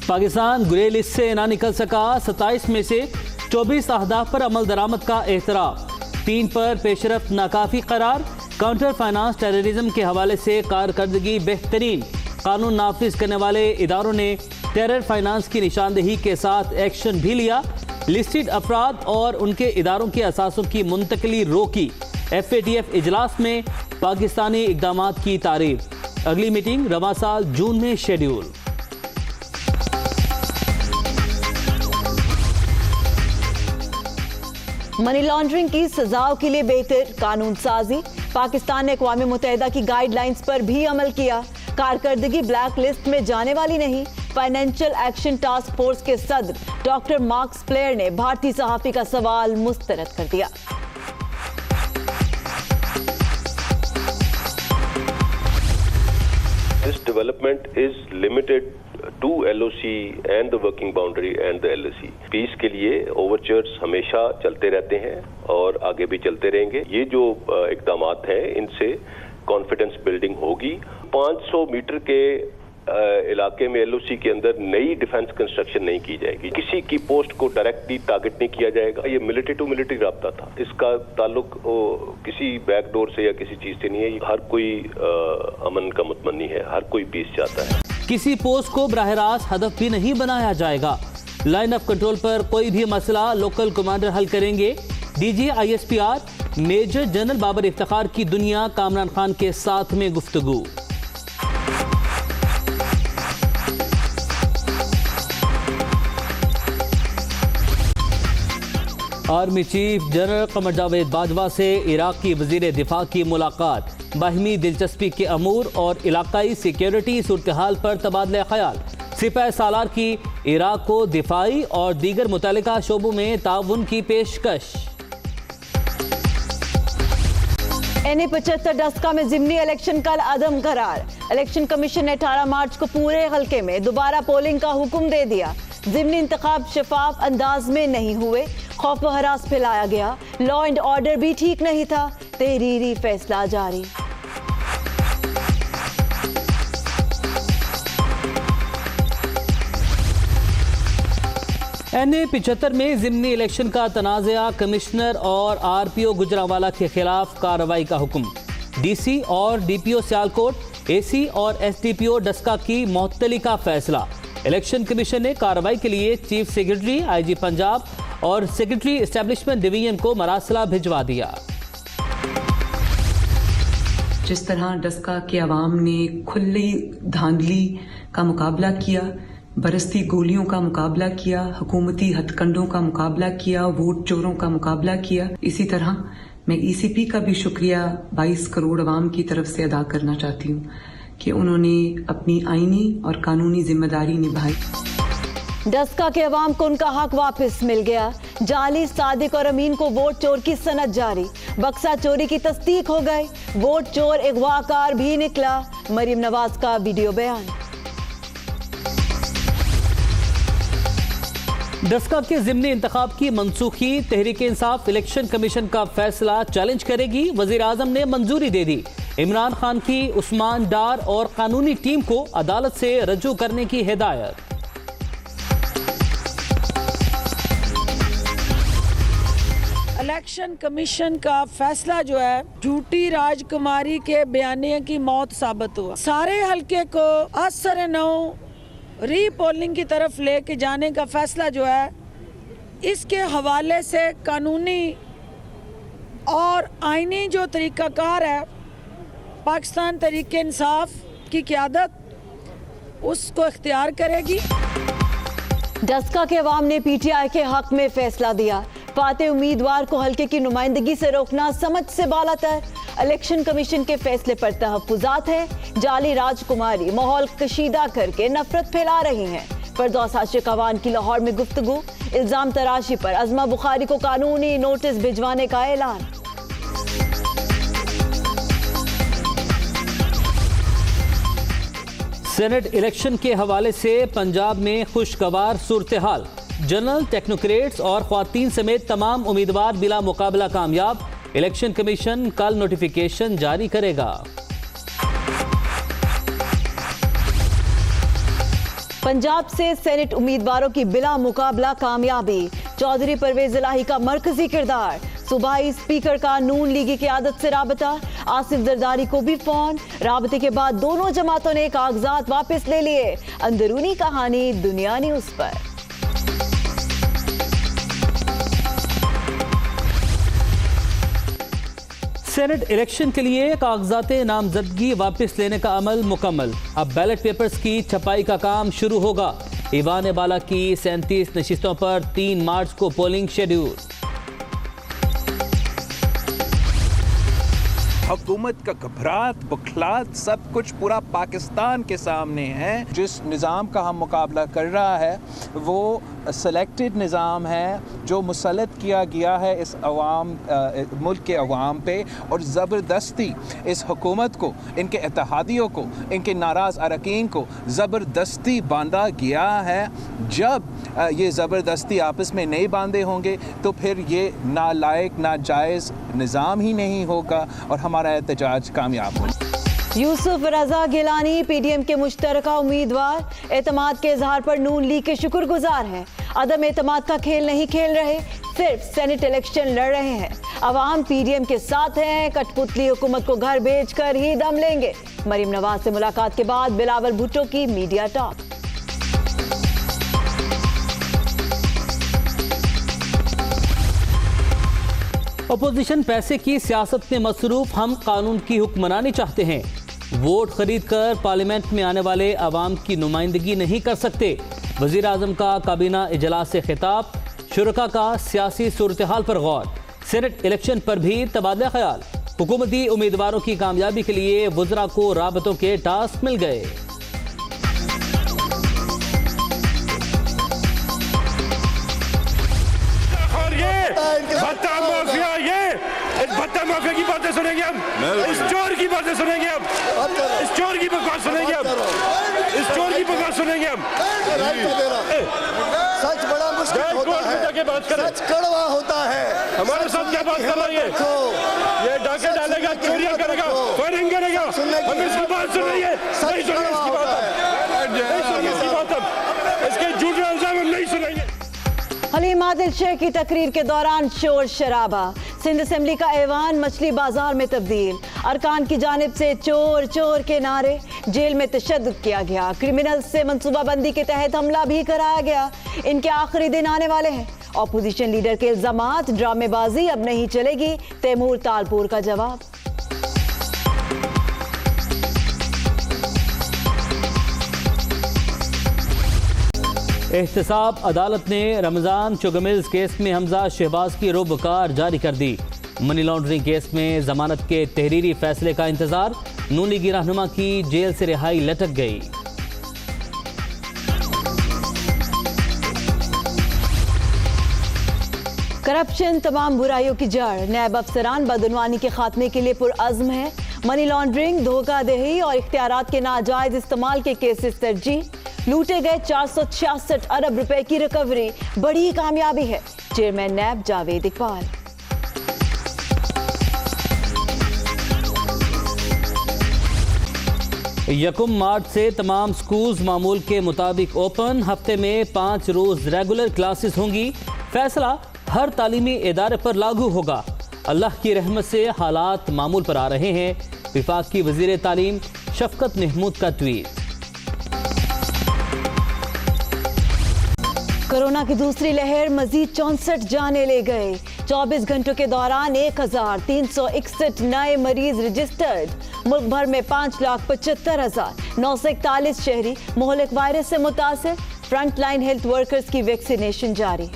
Pakistan grey list से ना निकल सका, 27 में से 24 अहदाफ पर अमल दरामद का एहतराम, 3 पर पेशरफ्त नाकाफी करार। काउंटर फाइनेंस टेररिज्म के हवाले से कारकर्दगी बेहतरीन, कानून नाफिज करने वाले इदारों ने टेरर फाइनेंस की निशानदेही के साथ एक्शन भी लिया। लिस्टेड अफराद और उनके इदारों के असासों की मुंतकली रोकी। FATF इजलास में पाकिस्तानी इकदामात की तारीफ। अगली मीटिंग रवां साल जून में शेड्यूल। मनी लॉन्ड्रिंग की सजाओं के लिए बेहतर कानून साजी। पाकिस्तान ने अक़वाम मुत्तहिदा की गाइडलाइंस पर भी अमल किया। कारकर्दगी ब्लैक लिस्ट में जाने वाली नहीं। फाइनेंशियल एक्शन टास्क फोर्स के सदर डॉक्टर मार्क्स प्लेयर ने भारतीय सहाफ़ी का सवाल मुस्तरद कर दिया। This development is limited to LOC and the working boundary and the LOC. Peace के लिए ओवरचर्स हमेशा चलते रहते हैं और आगे भी चलते रहेंगे। ये जो इक़दामात हैं इनसे कॉन्फिडेंस बिल्डिंग होगी। 500 मीटर के इलाके में LOC के अंदर नई डिफेंस कंस्ट्रक्शन नहीं की जाएगी। किसी की पोस्ट को डायरेक्टली टारगेट नहीं किया जाएगा। ये मिलिट्री टू मिलिट्री राब्ता था। इसका ताल्लुक किसी बैकडोर से या किसी चीज से नहीं है। हर कोई अमन का मुतमन्नी है, हर कोई पीस चाहता है। किसी पोस्ट को बराह रास्त हदफ भी नहीं बनाया जाएगा। लाइन ऑफ कंट्रोल पर कोई भी मसला लोकल कमांडर हल करेंगे। DG ISPR major general Babar Iftikhar की दुनिया कामरान खान के साथ में गुफ्तगू। Army chief general Qamar Javed Bajwa से इराक की वजीर दिफा की मुलाकात। बाहिमी दिलचस्पी के अमूर और इलाकाई सिक्योरिटी सूरत हाल पर तबादला ख्याल। सिपाही सालार की इराक को दिफाई और दीगर मुतल्लिका शोबों में ताउन की पेशकश। NA-75 डस्का में ज़िमनी इलेक्शन कल अदम करार। इलेक्शन कमीशन ने 18 मार्च को पूरे हल्के में दोबारा पोलिंग का हुक्म दे दिया। ज़िमनी इंतखाब शफाफ अंदाज में नहीं हुए, खौफ व हरास फैलाया गया। लॉ एंड ऑर्डर भी ठीक नहीं था। तहरीरी फैसला जारी। NA-75 में ज़िमनी इलेक्शन का तनाज़ा, कमिश्नर और RPO गुजरांवाला के खिलाफ कार्रवाई का हुक्म। DC और DPO सियालकोट, AC और SDPO डस्का की मुअत्तली का फैसला। इलेक्शन कमीशन ने कार्रवाई के लिए चीफ सेक्रेटरी IG पंजाब और सेक्रेटरी एस्टेब्लिशमेंट डिवीजन को मरासला भिजवा दिया। जिस तरह डस्का के अवाम ने खुली धांधली का मुकाबला किया, बरसती गोलियों का मुकाबला किया, हुकूमती हथकंडों का मुकाबला किया, वोट चोरों का मुकाबला किया, इसी तरह मैं ECP का भी शुक्रिया 22 करोड़ अवाम की तरफ से अदा करना चाहती हूँ कि उन्होंने अपनी आईनी और कानूनी जिम्मेदारी निभाई। डस्का के अवाम को उनका हक वापस मिल गया। जाली, सादिक और अमीन को वोट चोर की सनद जारी। बक्सा चोरी की तस्दीक हो गई। वोट चोर अगवाकार भी निकला। मरीम नवाज का वीडियो बयान। डस्का के ज़िमनी इंतखाब की मनसूखी तहरीक इंसाफ इलेक्शन कमीशन का फैसला चैलेंज करेगी। वजीर आजम ने मंजूरी दे दी। इमरान खान की उस्मान डार और कानूनी टीम को अदालत से रजू करने की हिदायत। इलेक्शन कमीशन का फैसला जो है झूठी राजकुमारी के बयानिया की मौत साबित हुआ। सारे हल्के को असर नौ री पोलिंग की तरफ लेके जाने का फैसला जो है, इसके हवाले से कानूनी और आईनी जो तरीकाकार है, पाकिस्तान तहरीक इंसाफ की क़यादत उसको इख्तियार करेगी। डस्का के अवाम ने PTI के हक में फैसला दिया। फाते उम्मीदवार को हल्के की नुमाइंदगी से रोकना समझ से बालातर। इलेक्शन कमीशन के फैसले पर तहफ्फुज़ात हैं। जाली राजकुमारी माहौल कशीदा करके नफरत फैला रही हैं। फरदौस आशिक अवान की लाहौर में गुफ्तगू। इल्जाम तराशी पर अज़मा बुखारी को कानूनी नोटिस भिजवाने का ऐलान। सेनेट इलेक्शन के हवाले से पंजाब में खुशगवार सूरत हाल। जनरल, टेक्नोक्रेट्स और ख्वातीन समेत तमाम उम्मीदवार बिला मुकाबला कामयाब। इलेक्शन कमीशन कल नोटिफिकेशन जारी करेगा। पंजाब से सेनेट उम्मीदवारों की बिला मुकाबला कामयाबी, चौधरी परवेज इलाही का मरकजी किरदार, सूबाई स्पीकर का नून लीगी की आदत से राबता, आसिफ जरदारी को भी फोन, राबते के बाद दोनों जमातों ने कागजात वापस ले लिए। अंदरूनी कहानी दुनिया न्यूज़ पर। सेनेट इलेक्शन के लिए कागजाते नामजदगी वापस लेने का अमल मुकम्मल। अब बैलेट पेपर्स की छपाई का काम शुरू होगा। ईवान बाला की 37 नशिस्तों पर 3 मार्च को पोलिंग शेड्यूल। हुकूमत का घबराहट बुखलाहट सब कुछ पूरा पाकिस्तान के सामने है। जिस निज़ाम का हम मुकाबला कर रहा है वो सेलेक्टेड निज़ाम है जो मुसल्लत किया गया है इस मुल्क के अवाम पे, और ज़बरदस्ती इस हुकूमत को, इनके इत्तेहादियों को, इनके नाराज़ अरकान को ज़बरदस्ती बांधा गया है। जब ये ज़बरदस्ती आपस में नहीं बांधे होंगे तो फिर ये नालायक नाजायज़ निज़ाम ही नहीं होगा और हमारा एहतजाज कामयाब होगा। यूसुफ रजा गिलानी पीडीएम के मुश्तरका उम्मीदवार, एतमाद के इजहार पर नून लीग के शुक्रगुजार हैं। अदम एतमाद का खेल नहीं खेल रहे, सिर्फ सेनेट इलेक्शन लड़ रहे हैं। अवाम पीडीएम के साथ हैं, कठपुतली हुकूमत को घर भेजकर ही दम लेंगे। मरीम नवाज से मुलाकात के बाद बिलावल भुट्टो की मीडिया टॉक। अपोजिशन पैसे की सियासत में मसरूफ, हम कानून की हुक्मरानी चाहते हैं। वोट खरीद कर पार्लियामेंट में आने वाले अवाम की नुमाइंदगी नहीं कर सकते। वजीर आजम का काबीना इजलास से खिताब, शुरका का सियासी सूरत हाल पर गौर। सेनेट इलेक्शन पर भी तबादला ख्याल, हुकूमती उम्मीदवारों की कामयाबी के लिए वज़रा को राबतों के टास्क मिल गए। भत्ता माफिया की बातें सुनेंगे हम, इस चोर की बातें सुनेंगे हम, इस चोर की बकवास सुनेंगे हम, इस चोर की बकवास सुनेंगे हम। सच बड़ा मुश्किल होता है, सच कड़वा होता है। हमारे साथ क्या बात कर रही है? ये डाके डालेगा, चोरियां करेगा, फायरिंग करेगा, हम इसकी बात सुन रही है, नहीं सुनेंगे इसकी बात, नहीं सुनेंगे इसकी बात, हम इसके झूठे इल्जाम हम नहीं सुनेंगे। हलीम आदिल शेख की तकरीर के दौरान शोर शराबा, सिंध असेंबली का ऐवान मछली बाजार में तब्दील, अरकान की जानिब से चोर चोर के नारे, जेल में तशद्दुद किया गया, क्रिमिनल्स से मनसूबाबंदी के तहत हमला भी कराया गया। इनके आखिरी दिन आने वाले हैं। ऑपोजिशन लीडर के इल्जामात, ड्रामेबाजी अब नहीं चलेगी, तैमूर तालपुर का जवाब। एहतसाब अदालत ने रमज़ान शुगर मिल्स केस में हमजा शहबाज की रोबकार जारी कर दी। मनी लॉन्ड्रिंग केस में जमानत के तहरीरी फैसले का इंतजार, नून लीगी रहनुमा की जेल से रिहाई लटक गई। करप्शन तमाम बुराइयों की जड़, नैब अफसरान बदउनवानी के खात्मे के लिए पुरअज़्म है। मनी लॉन्ड्रिंग, धोखाधड़ी और इख्तियारात के नाजायज इस्तेमाल के केसेस तरजीह, लूटे गए 466 अरब रुपए की रिकवरी बड़ी कामयाबी है। चेयरमैन नैब जावेद इकबाल। यकम मार्च से तमाम स्कूल्स मामूल के मुताबिक ओपन, हफ्ते में 5 रोज रेगुलर क्लासेस होंगी। फैसला हर तालीमी इदारे पर लागू होगा। अल्लाह की रहमत से हालात मामूल पर आ रहे हैं। विफाक की वजीर तालीम शफकत महमूद का ट्वीट। कोरोना की दूसरी लहर मजीद 64 जाने ले गए। 24 घंटों के दौरान 1361 नए मरीज रजिस्टर्ड। मुल्क भर में 5,75,941 शहरी मोहलिक वायरस से मुतासिर। फ्रंट लाइन हेल्थ वर्कर्स की वैक्सीनेशन जारी।